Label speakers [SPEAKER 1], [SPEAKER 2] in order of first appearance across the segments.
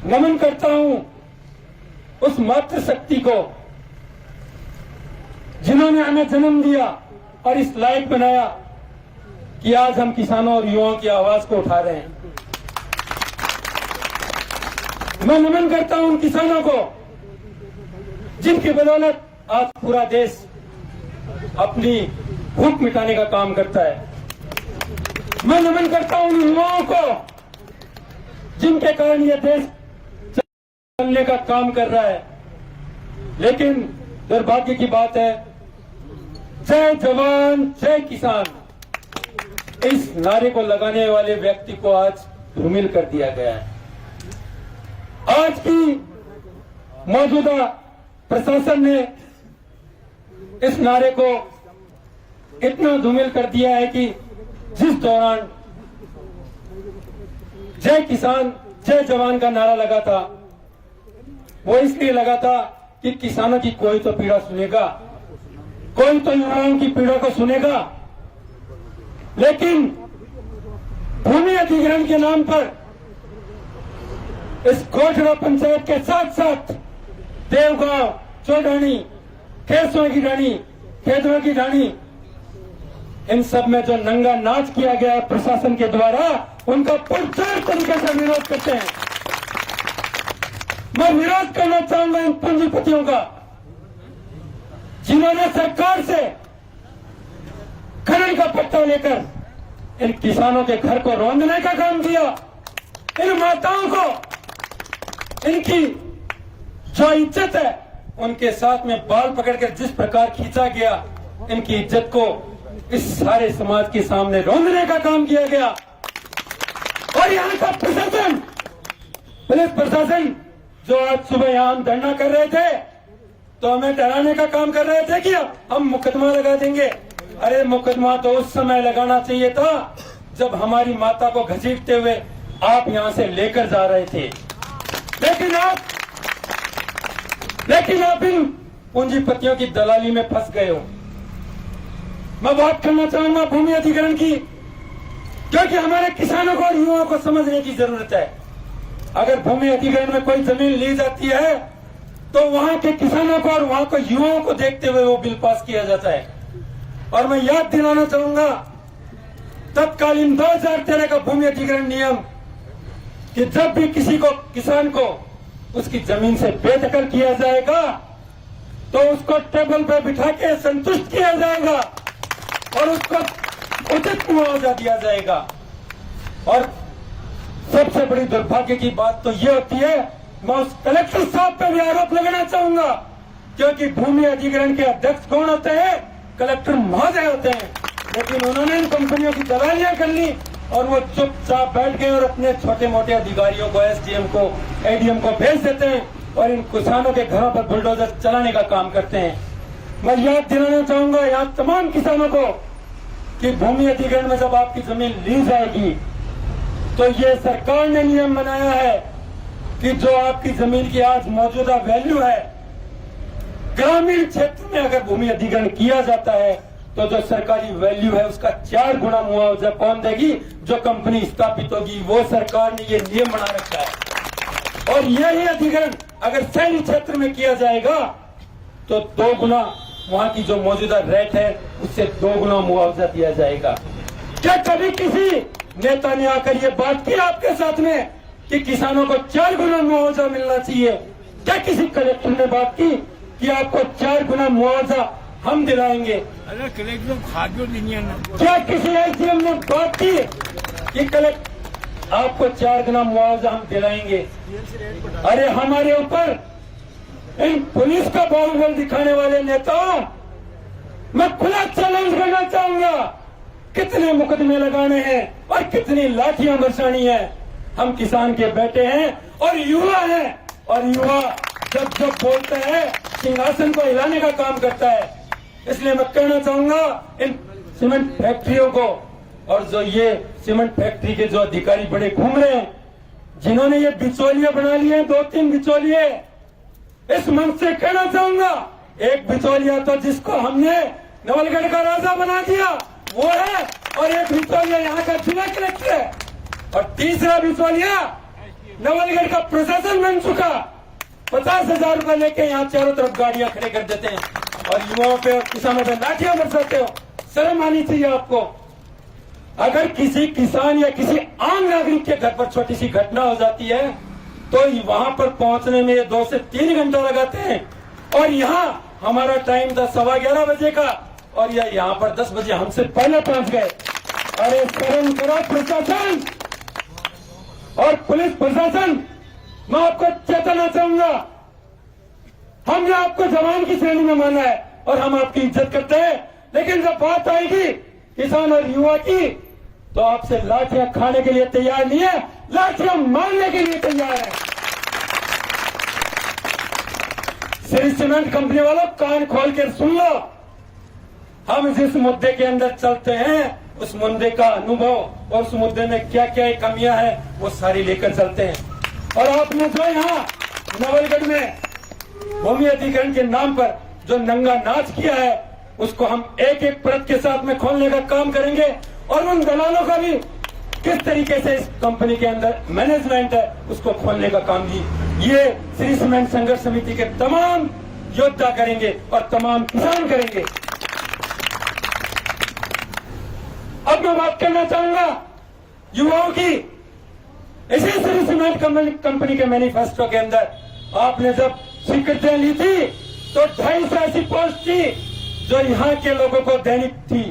[SPEAKER 1] नमन करता हूं उस मातृशक्ति को जिन्होंने हमें जन्म दिया और इस लायक बनाया कि आज हम किसानों और युवाओं की आवाज को उठा रहे हैं। मैं नमन करता हूं उन किसानों को जिनकी बदौलत आज पूरा देश अपनी भूख मिटाने का काम करता है। मैं नमन करता हूं उन युवाओं को जिनके कारण यह देश चलने का काम कर रहा है। लेकिन दुर्भाग्य की बात है, जय जवान जय किसान, इस नारे को लगाने वाले व्यक्ति को आज धूमिल कर दिया गया है। आज की मौजूदा प्रशासन ने इस नारे को इतना धूमिल कर दिया है कि जिस दौरान जय किसान जय जवान का नारा लगा था, वो इसलिए लगा था कि किसानों की कोई तो पीड़ा सुनेगा, कोई तो युवाओं की पीड़ा को सुनेगा। लेकिन भूमि अधिग्रहण के नाम पर इस कोटड़ा पंचायत के साथ साथ देवगांव, चौडानी, खेसुआ की ढाणी, खेतवा की ढाणी, इन सब में जो नंगा नाच किया गया है प्रशासन के द्वारा, उनका पुरजोर तरीके से विरोध करते हैं। मैं विरोध करना चाहूंगा इन पूंजीपतियों का जिन्होंने सरकार से खनन का पट्टा लेकर इन किसानों के घर को रौंदने का काम किया। इन माताओं को इनकी जो इज्जत है उनके साथ में बाल पकड़कर जिस प्रकार खींचा गया, इनकी इज्जत को इस सारे समाज के सामने रौंदने का काम किया गया। और यहां का प्रशासन, पुलिस प्रशासन जो आज सुबह यहां हम धरना कर रहे थे तो हमें डराने का काम कर रहे थे कि हम मुकदमा लगा देंगे। अरे मुकदमा तो उस समय लगाना चाहिए था जब हमारी माता को घसीटते हुए आप यहां से लेकर जा रहे थे। लेकिन आप इन पूंजीपतियों की दलाली में फंस गए हो। मैं बात करना चाहूंगा भूमि अधिग्रहण की, क्योंकि हमारे किसानों को और युवाओं को समझने की जरूरत है। अगर भूमि अधिग्रहण में कोई जमीन ली जाती है तो वहां के किसानों को और वहां के युवाओं को देखते हुए वो बिल पास किया जाता है। और मैं याद दिलाना चाहूंगा तत्कालीन 2013 का भूमि अधिग्रहण नियम कि जब भी किसी को किसान को उसकी जमीन से बेदखल किया जाएगा तो उसको टेबल पर बिठा के संतुष्ट किया जाएगा और उसको उचित मुआवजा दिया जाएगा। और सबसे बड़ी दुर्भाग्य की बात तो ये होती है, मैं उस कलेक्टर साहब पे भी आरोप लगाना चाहूंगा, क्योंकि भूमि अधिग्रहण के अध्यक्ष कौन होते हैं? कलेक्टर महोदय होते हैं। लेकिन उन्होंने इन कंपनियों की दलालियां कर ली और वो चुपचाप बैठ गए और अपने छोटे मोटे अधिकारियों को, एसडीएम को, एडीएम को भेज देते हैं और इन किसानों के घरों पर बुलडोजर चलाने का काम करते हैं। मैं याद दिलाना चाहूंगा यहाँ तमाम किसानों को कि भूमि अधिग्रहण में जब आपकी जमीन ली जाएगी तो ये सरकार ने नियम बनाया है कि जो आपकी जमीन की आज मौजूदा वैल्यू है, ग्रामीण क्षेत्र में अगर भूमि अधिग्रहण किया जाता है तो जो सरकारी वैल्यू है उसका 4 गुना मुआवजा कौन देगी? जो कंपनी स्थापित होगी। वो सरकार ने ये नियम बना रखा है। और यही अधिग्रहण अगर शहरी क्षेत्र में किया जाएगा तो 2 गुना वहां की जो मौजूदा रेट है उससे 2 गुना मुआवजा दिया जाएगा। क्या कभी किसी नेता ने आकर ये बात की आपके साथ में कि किसानों को 4 गुना मुआवजा मिलना चाहिए? क्या किसी कलेक्टर ने बात की कि आपको 4 गुना मुआवजा हम दिलाएंगे?
[SPEAKER 2] अरे कलेक्टर खाद्य
[SPEAKER 1] क्या किसी एसडीएम ने बात की कि कलेक्टर आपको 4 गुना मुआवजा हम दिलाएंगे? अरे हमारे ऊपर इन पुलिस का बाहुबल दिखाने वाले नेताओं, मैं खुला चैलेंज करना चाहूंगा, कितने मुकदमे लगाने हैं और कितनी लाठियां बरसानी है। हम किसान के बेटे हैं और युवा हैं, और युवा जब जब बोलते हैं सिंहासन को हिलाने का काम करता है। इसलिए मैं कहना चाहूंगा इन सीमेंट फैक्ट्रियों को, और जो ये सीमेंट फैक्ट्री के जो अधिकारी बड़े घूम रहे हैं, जिन्होंने ये बिचौलिए बना लिए हैं, 2-3 बिचौलिए, इस मंच से कहना चाहूंगा, एक बिचौलिया तो जिसको हमने नवलगढ़ का राजा बना दिया वो है, और एक बिचौलिया यहाँ का जिला कलेक्टर है, और तीसरा बिचौलिया नवलगढ़ का प्रशासन बन चुका। 50,000 रुपए लेके यहाँ चारों तरफ गाड़ियां खड़े कर देते हैं और युवाओं पे और किसानों पे लाठियां बरसाते हो। शर्म आनी चाहिए आपको। अगर किसी किसान या किसी आम नागरिक के घर पर छोटी सी घटना हो जाती है तो वहां पर पहुंचने में 2 से 3 घंटा लगाते हैं और यहाँ हमारा टाइम था 11:15 बजे का और ये यहाँ पर 10 बजे हमसे पहले पहुंच गए। अरे शर्म करो प्रशासन और पुलिस प्रशासन। मैं आपको चेताना चाहूंगा, हमने आपको जवान की श्रेणी में माना है और हम आपकी इज्जत करते हैं, लेकिन जब बात आएगी किसान और युवा की तो आपसे लाठियां खाने के लिए तैयार नहीं है, लाठियां मारने के लिए तैयार है। श्री सीमेंट कंपनी वालों कान खोल कर सुन लो, हम जिस मुद्दे के अंदर चलते हैं उस मुद्दे का अनुभव और उस मुद्दे में क्या क्या कमियां हैं वो सारी लेकर चलते हैं। और आपने जो यहाँ नवलगढ़ में भूमि अधिग्रहण के नाम पर जो नंगा नाच किया है उसको हम एक एक परत के साथ में खोलने का काम करेंगे और उन दलालों का भी किस तरीके से इस कंपनी के अंदर मैनेजमेंट है उसको खोलने का काम भी ये श्री सीमेंट संघर्ष समिति के तमाम योद्धा करेंगे और तमाम किसान करेंगे। अब मैं बात करना चाहूंगा युवाओं की। इसी श्री सीमेंट कंपनी के मैनिफेस्टो के अंदर आपने जब स्वीकृतियां ली थी तो 250 ऐसी पोस्ट थी जो यहाँ के लोगों को देनी थी।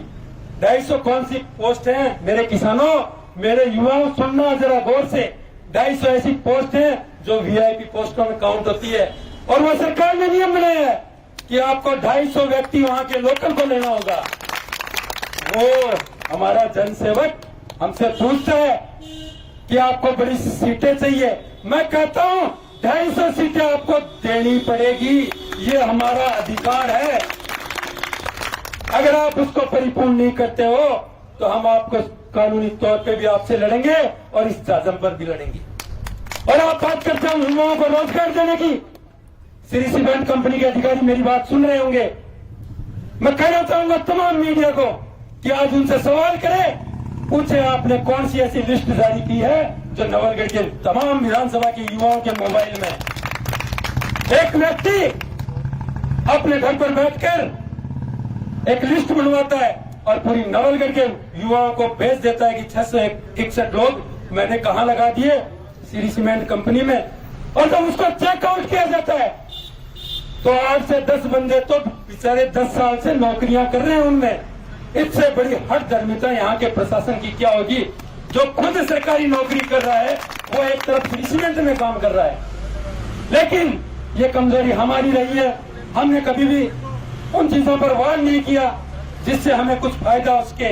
[SPEAKER 1] 250 कौन सी पोस्ट है मेरे किसानों, मेरे युवाओं, सुनना जरा गौर से। 250 ऐसी पोस्ट है जो वीआईपी पोस्टों में काउंट होती है और वो सरकार ने नियम बनाया है कि आपको 250 व्यक्ति वहां के लोकल को लेना होगा। वो हमारा जनसेवक हमसे पूछता है कि आपको बड़ी सीटें चाहिए, मैं कहता हूं 250 सीटें आपको देनी पड़ेगी, ये हमारा अधिकार है। अगर आप उसको परिपूर्ण नहीं करते हो तो हम आपको कानूनी तौर पे भी आपसे लड़ेंगे और इस जाजम पर भी लड़ेंगे। और आप बात करते हैं युवाओं को रोजगार देने की। श्री सीमेंट कंपनी के अधिकारी मेरी बात सुन रहे होंगे। मैं कहना चाहूंगा तमाम मीडिया को कि आज उनसे सवाल करें, पूछे आपने कौन सी ऐसी लिस्ट जारी की है जो नवलगढ़ के तमाम विधानसभा के युवाओं के मोबाइल में एक व्यक्ति अपने घर पर बैठकर एक लिस्ट बनवाता है और पूरी नवलगढ़ के युवाओं को भेज देता है कि 661 लोग मैंने कहां लगा दिए श्री सीमेंट कंपनी में। और जब उसको चेकआउट किया जाता है तो 8 से 10 बंदे तो बेचारे 10 साल से नौकरियां कर रहे हैं उनमें। इससे बड़ी हट धर्मिता यहाँ के प्रशासन की क्या होगी जो खुद सरकारी नौकरी कर रहा है, वो एक तरफ श्री सीमेंट में काम कर रहा है। लेकिन ये कमजोरी हमारी रही है, हमने कभी भी उन चीजों पर वार नहीं किया जिससे हमें कुछ फायदा उसके,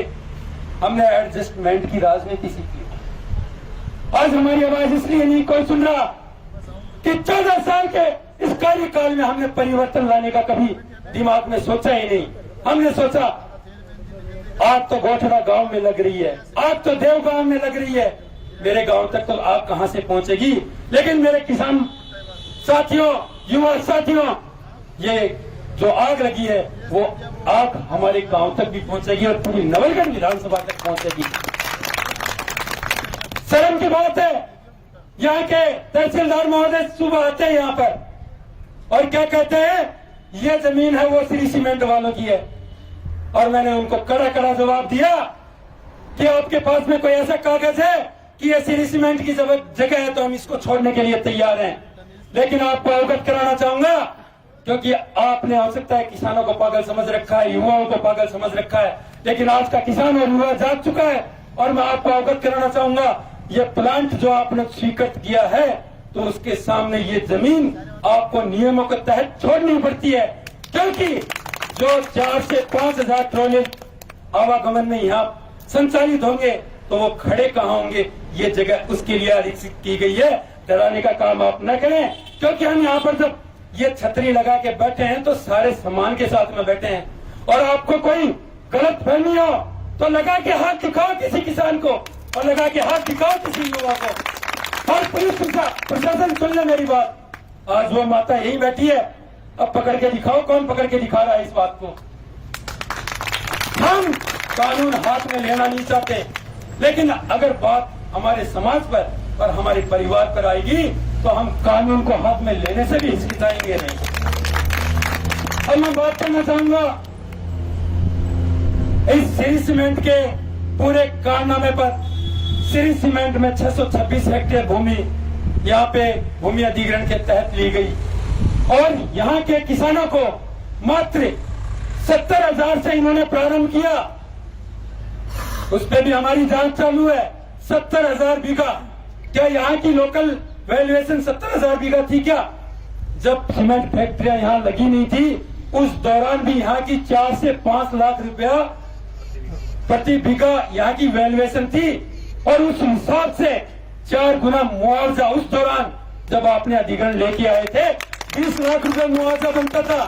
[SPEAKER 1] हमने एडजस्टमेंट की राजनीति सीखी। आज हमारी आवाज इसलिए नहीं कोई सुन रहा कि 14 साल के इस कार्यकाल में हमने परिवर्तन लाने का कभी दिमाग में सोचा ही नहीं। हमने सोचा आग तो गोठड़ा गांव में लग रही है, आग तो देव गांव में लग रही है, मेरे गांव तक तो आग कहां से पहुंचेगी। लेकिन मेरे किसान साथियों, युवा साथियों, ये जो आग लगी है वो आग हमारे गांव तक भी पहुंचेगी और पूरी नवलगढ़ विधानसभा तक पहुंचेगी। शर्म की बात है, यहाँ के तहसीलदार महोदय सुबह आते हैं यहाँ पर और क्या कहते हैं, ये जमीन है वो श्री सीमेंट वालों की है। और मैंने उनको कड़ा कड़ा जवाब दिया कि आपके पास में कोई ऐसा कागज है कि ये श्री सीमेंट की जगह है तो हम इसको छोड़ने के लिए तैयार हैं। लेकिन आपको अवगत कराना चाहूंगा, क्योंकि आपने हो सकता है किसानों को पागल समझ रखा है, युवाओं को पागल समझ रखा है, लेकिन आज का किसान और युवा जाग चुका है। और मैं आपको अवगत कराना चाहूंगा, ये प्लांट जो आपने स्वीकृत किया है तो उसके सामने ये जमीन आपको नियमों के तहत छोड़नी पड़ती है, क्योंकि जो 4 से 5,000 ट्रॉली आवागमन में यहाँ संचालित होंगे तो वो खड़े कहाँ होंगे, ये जगह उसके लिए आरक्षित की गई है। डराने का काम आप न करें, क्योंकि हम यहाँ पर जब ये छतरी लगा के बैठे हैं तो सारे सामान के साथ में बैठे हैं। और आपको कोई गलत फहमी हो तो लगा के हाथ दिखाओ किसी किसान को और लगा के हाथ दिखाओ किसी युवा को। और पुलिस प्रशासन सुन ले मेरी बात, आज वो माता यही बैठी है, अब पकड़ के दिखाओ कौन पकड़ के दिखा रहा है इस बात को। हम कानून हाथ में लेना नहीं चाहते, लेकिन अगर बात हमारे समाज पर और हमारे परिवार पर आएगी तो हम कानून को हाथ में लेने से भी हिचकिचाएंगे नहीं। अब मैं बात करना चाहूंगा इस श्री सीमेंट के पूरे कारनामे पर। श्री सीमेंट में 626 हेक्टेयर भूमि यहाँ पे भूमि अधिग्रहण के तहत ली गई और यहाँ के किसानों को मात्र 70,000 से इन्होंने प्रारंभ किया। उस पर भी हमारी जांच चालू है। 70,000 बीघा, क्या यहाँ की लोकल वैल्यूएशन 70,000 बीघा थी क्या? जब सीमेंट फैक्ट्रियां यहाँ लगी नहीं थी उस दौरान भी यहाँ की 4 से 5 लाख रुपया प्रति बीघा यहाँ की वैल्यूएशन थी और उस हिसाब से 4 गुना मुआवजा उस दौरान जब आपने अधिग्रहण लेके आए थे 20 लाख रुपए मुआवजा बनता था।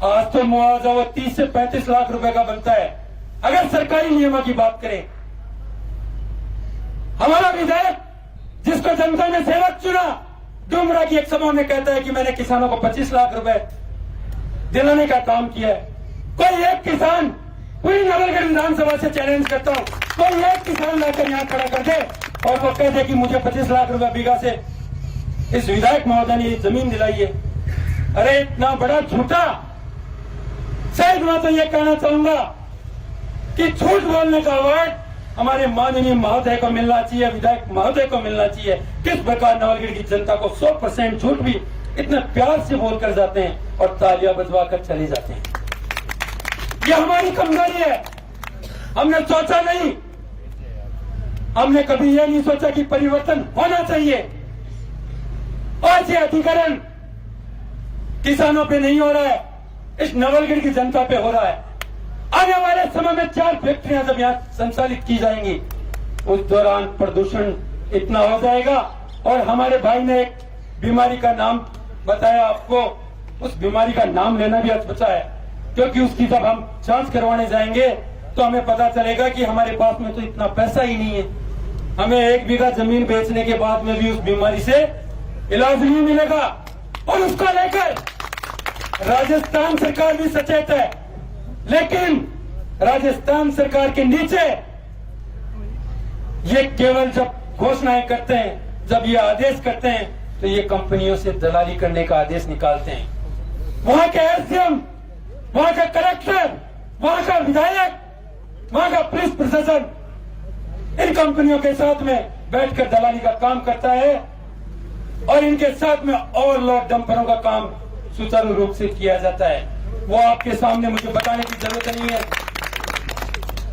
[SPEAKER 1] आज तो मुआवजा वो 30 से 35 लाख रुपए का बनता है। अगर सरकारी नियमों की बात करें, हमारा विधायक जिसको जनता ने सेवक चुना डुमरा की एक सभा में कहता है कि मैंने किसानों को 25 लाख रुपए दिलाने का काम किया है। कोई एक किसान, पूरी नवलगढ़ विधानसभा से चैलेंज करता हूं, कोई एक किसान लाकर यहां खड़ा कर दे और वो कह दे कि मुझे 25 लाख रुपए बीघा से इस विधायक महोदय ने जमीन दिलाई है। अरे इतना बड़ा झूठा। शायद मैं तो ये कहना चाहूंगा कि झूठ बोलने का अवार्ड हमारे माननीय महोदय को मिलना चाहिए, विधायक महोदय को मिलना चाहिए। किस प्रकार नवलगढ़ की जनता को 100% झूठ भी इतने प्यार से बोलकर जाते हैं और तालियां बजवा कर चले जाते हैं। यह हमारी कमजोरी है। हमने सोचा नहीं, हमने कभी यह नहीं सोचा कि परिवर्तन होना चाहिए। और ये अधिग्रहण किसानों पे नहीं हो रहा है, इस नवलगढ़ की जनता पे हो रहा है। आने वाले समय में 4 फैक्ट्रियां जब यहाँ संचालित की जाएंगी उस दौरान प्रदूषण इतना हो जाएगा। और हमारे भाई ने एक बीमारी का नाम बताया आपको, उस बीमारी का नाम लेना भी अच्छा है क्योंकि उसकी जब हम जांच करवाने जाएंगे तो हमें पता चलेगा कि हमारे पास में तो इतना पैसा ही नहीं है। हमें 1 बीघा जमीन बेचने के बाद में भी उस बीमारी से इलाज नहीं मिलेगा। और उसको लेकर राजस्थान सरकार भी सचेत है, लेकिन राजस्थान सरकार के नीचे ये केवल जब घोषणाएं करते हैं, जब ये आदेश करते हैं तो ये कंपनियों से दलाली करने का आदेश निकालते हैं। वहां के एसडीएम, वहां का कलेक्टर, वहां का विधायक, वहां का पुलिस प्रशासन इन कंपनियों के साथ में बैठकर दलाली का काम करता है और इनके साथ में ओवरलोड डंपरों का काम सुचारू रूप से किया जाता है। वो आपके सामने मुझे बताने की जरूरत नहीं है।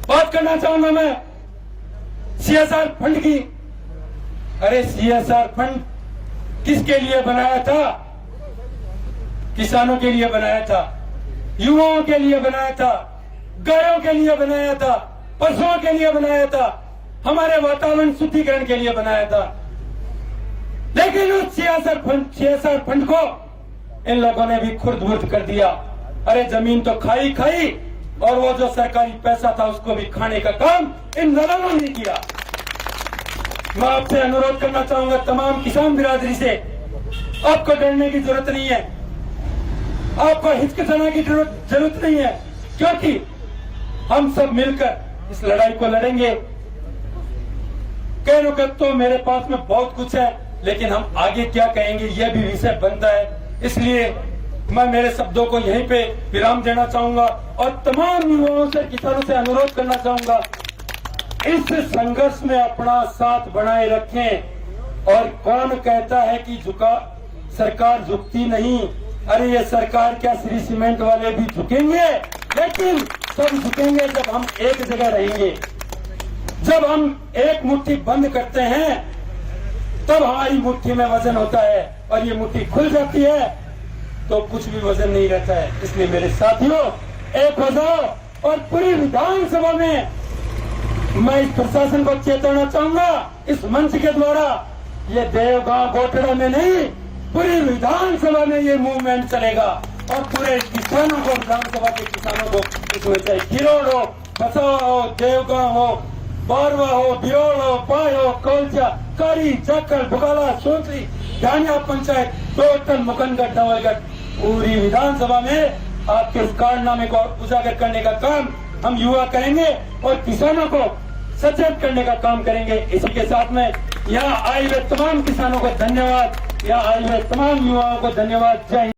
[SPEAKER 1] बात करना चाहूंगा मैं सीएसआर फंड की। अरे सीएसआर फंड किसके लिए बनाया था? किसानों के लिए बनाया था, युवाओं के लिए बनाया था, गायों के लिए बनाया था, पशुओं के लिए बनाया था, हमारे वातावरण शुद्धिकरण के लिए बनाया था। लेकिन उस सीएसआर फंड को इन लोगों ने भी खुर्द-बुर्द कर दिया। अरे जमीन तो खाई और वो जो सरकारी पैसा था उसको भी खाने का काम इन लोगों ने किया। मैं आपसे अनुरोध करना चाहूंगा तमाम किसान बिरादरी से, आपको डरने की जरूरत नहीं है, आपको हिचकिचाने की जरूरत नहीं है, क्योंकि हम सब मिलकर इस लड़ाई को लड़ेंगे। कई वक्त तो मेरे पास में बहुत कुछ है, लेकिन हम आगे क्या कहेंगे यह भी विषय बनता है। इसलिए मैं मेरे शब्दों को यहीं पे विराम देना चाहूंगा और तमाम युवाओं से, किसानों से अनुरोध करना चाहूंगा, इस संघर्ष में अपना साथ बनाए रखें। और कौन कहता है कि सरकार झुकती नहीं? अरे ये सरकार क्या, श्री सीमेंट वाले भी झुकेंगे, लेकिन सब झुकेंगे जब हम एक जगह रहेंगे। जब हम एक मुट्ठी बंद करते हैं तब हमारी मुट्ठी में वजन होता है, और ये मुट्ठी खुल जाती है तो कुछ भी वजन नहीं रहता है। इसलिए मेरे साथियों, एक हो जाओ और पूरी विधानसभा में मैं इस प्रशासन को चेताना चाहूंगा, इस मंच के द्वारा, ये देवगांव गोटड़ा में नहीं, पूरी विधानसभा में ये मूवमेंट चलेगा और पूरे किसानों को, विधानसभा के किसानों को इसमें चाहे किरोड़ हो, बसावा हो, देवगांव हो, बारवा हो, बिरोड़ हो, पाय हो, कोलचा, कारी, चक्कर, भुगाला, सोचरी, ढानिया पंचायत, टोटल मुकनगढ़, नवलगढ़, पूरी विधानसभा में आपके इस कारनामे को उजागर करने का काम हम युवा करेंगे और किसानों को सचेत करने का काम करेंगे। इसी के साथ में यहाँ आए हुए तमाम किसानों को धन्यवाद, यहाँ आए हुए तमाम युवाओं को धन्यवाद। जय हिंद।